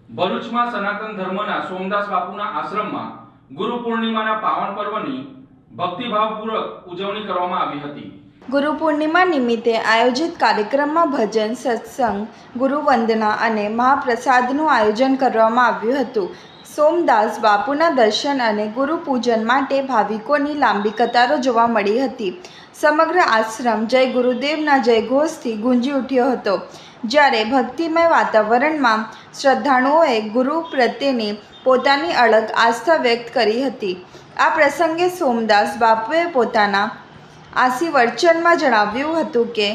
ભરૂચમાં સનાતન ધર્મના સોમદાસ બાપુના આશ્રમમાં ગુરુ પૂર્ણિમાના પાવન પર્વની ભક્તિભાવપૂર્વક ઉજવણી કરવામાં આવી હતી। ગુરુ પૂર્ણિમા નિમિત્તે આયોજિત કાર્યક્રમમાં ભજન, સત્સંગ, ગુરુ વંદના અને મહાપ્રસાદનું આયોજન કરવામાં આવ્યું હતું। સોમદાસ બાપુના દર્શન અને ગુરુ પૂજન માટે ભાવિકોની લાંબી કતારો જોવા મળી હતી। સમગ્ર આશ્રમ જય ગુરુદેવના જયઘોષથી ગુંજી ઉઠ્યો હતો, જ્યારે ભક્તિમય વાતાવરણમાં શ્રદ્ધાળુઓએ ગુરુ પ્રત્યેની પોતાની અળગ આસ્થા વ્યક્ત કરી હતી। આ પ્રસંગે સોમદાસ બાપુએ પોતાના આશીર્વચનમાં જણાવ્યું હતું કે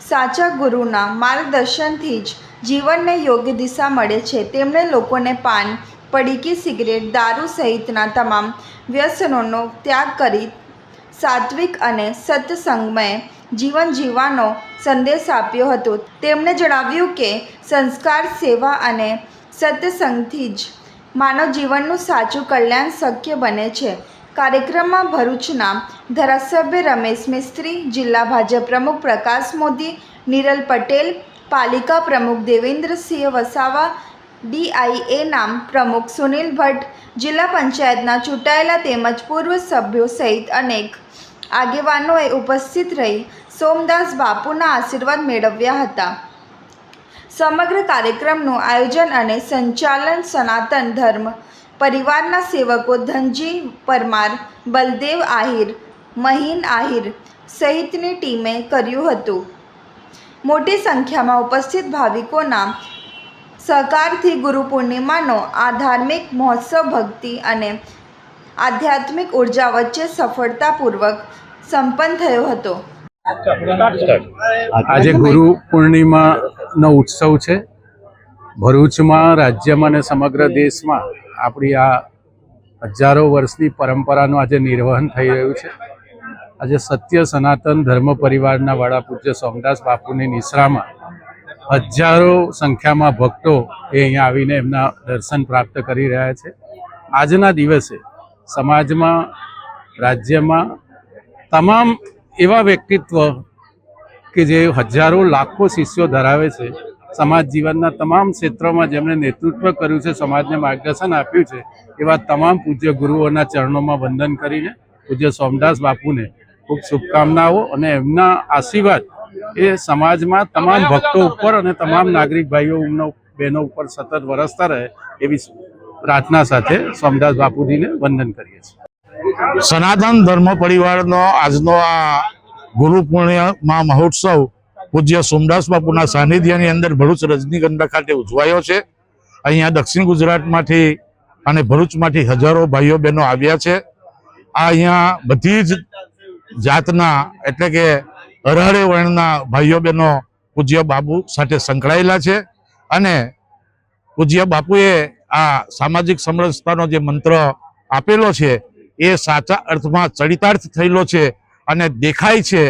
સાચા ગુરુના માર્ગદર્શનથી જ જીવનને યોગ્ય દિશા મળે છે। તેમણે લોકોને પાન, પડીકી, સિગરેટ, દારૂ સહિતના તમામ વ્યસનોનો ત્યાગ કરી સાત્વિક અને સત્સંગમય જીવન જીવવાનો સંદેશ આપ્યો હતો। તેમણે જણાવ્યું કે સંસ્કાર, સેવા અને સત્સંગથી જ માનવ જીવનનું સાચું કલ્યાણ શક્ય બને છે। કાર્યક્રમમાં ભરૂચના ધારાસભ્ય રમેશ મિસ્ત્રી, જિલ્લા ભાજપ પ્રમુખ પ્રકાશ મોદી, નિરલ પટેલ, પાલિકા પ્રમુખ દેવેન્દ્રસિંહ વસાવા, DIA પ્રમુખ સુનિલ ભટ્ટ, જિલ્લા પંચાયતના ચૂંટાયેલા તેમજ પૂર્વ સભ્યો સહિત અનેક આગેવાનોએ ઉપસ્થિત રહી સોમદાસ બાપુના આશીર્વાદ મેળવ્યા હતા। સમગ્ર કાર્યક્રમનું આયોજન અને સંચાલન સનાતન ધર્મ પરિવારના સેવકો ધનજી પરમાર, બલદેવ આહિર, મહીન આહિર સહિતની ટીમે કર્યું હતું। મોટી સંખ્યામાં ઉપસ્થિત ભાવિકોના સહકારથી ગુરુ પૂર્ણિમાનો આ ધાર્મિક મહોત્સવ ભક્તિ અને આધ્યાત્મિક ઉર્જા વચ્ચે સફળતાપૂર્વક સંપન્ન થયો હતો। આજે ગુરુ પૂર્ણિમાનો ઉત્સવ છે। ભરૂચમાં, રાજ્યમાં અને સમગ્ર દેશમાં આપણી આ હજારો વર્ષની પરંપરાનું આજે નિર્વહન થઈ રહ્યું છે। આજે સત્ય સનાતન ધર્મ પરિવારના વડા પૂજ્ય સોમદાસ બાપુની નિશ્રામાં હજારો સંખ્યામાં ભક્તો એ અહીંયા આવીને એમના દર્શન પ્રાપ્ત કરી રહ્યા છે। આજના દિવસે સમાજમાં, રાજ્યમાં તમામ એવા વ્યક્તિત્વ કે જે હજારો લાખો શિષ્યો ધરાવે છે, સમાજ જીવનના તમામ ક્ષેત્રોમાં જેમણે નેતૃત્વ કર્યું છે, સમાજને માર્ગદર્શન આપ્યું છે, એવા તમામ પૂજ્ય ગુરુઓના ચરણોમાં વંદન કરીને પૂજ્ય સોમદાસ બાપુને ખૂબ શુભકામનાઓ અને એમના આશીર્વાદ એ સમાજમાં તમામ ભક્તો ઉપર અને તમામ નાગરિક ભાઈઓ બહેનો ઉપર સતત વરસતા રહે એવી પ્રાર્થના સાથે સોમદાસ બાપુજીને વંદન કરીએ છીએ। સનાતન ધર્મ પરિવારનો આજનો આ ગુરુ પૂર્ણિમા મહોત્સવ પૂજ્ય સોમદાસ બાપુના સાનિધ્યની અંદર ભરૂચ રજનીગંધા ખાતે ઉજવાયો છે। અહીંયા દક્ષિણ ગુજરાતમાંથી અને ભરૂચમાંથી હજારો ભાઈઓ બહેનો આવ્યા છે। આ અહીંયા બધી જ જાતના એટલે કે અરહરે વર્ણના ભાઈઓ બહેનો પૂજ્ય બાપુ સાથે સંકળાયેલા છે અને પૂજ્ય બાપુએ આ સામાજિક સમરસતાનો જે મંત્ર આપેલો છે એ સાચા અર્થમાં ચરિતાર્થ થયેલો છે અને દેખાય છે।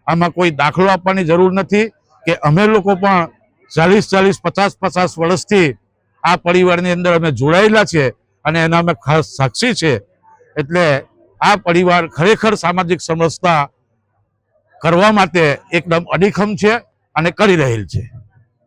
આમાં કોઈ દાખલો આપવાની જરૂર નથી કે અમે લોકો પણ 40-40, 50-50 વર્ષથી આ પરિવારની અંદર અમે જોડાયેલા છે અને એના અમે ખાસ સાક્ષી છે। એટલે આ પરિવાર ખરેખર સામાજિક સમરસતા કરવા માટે એકદમ અડીખમ છે અને કરી રહેલ છે।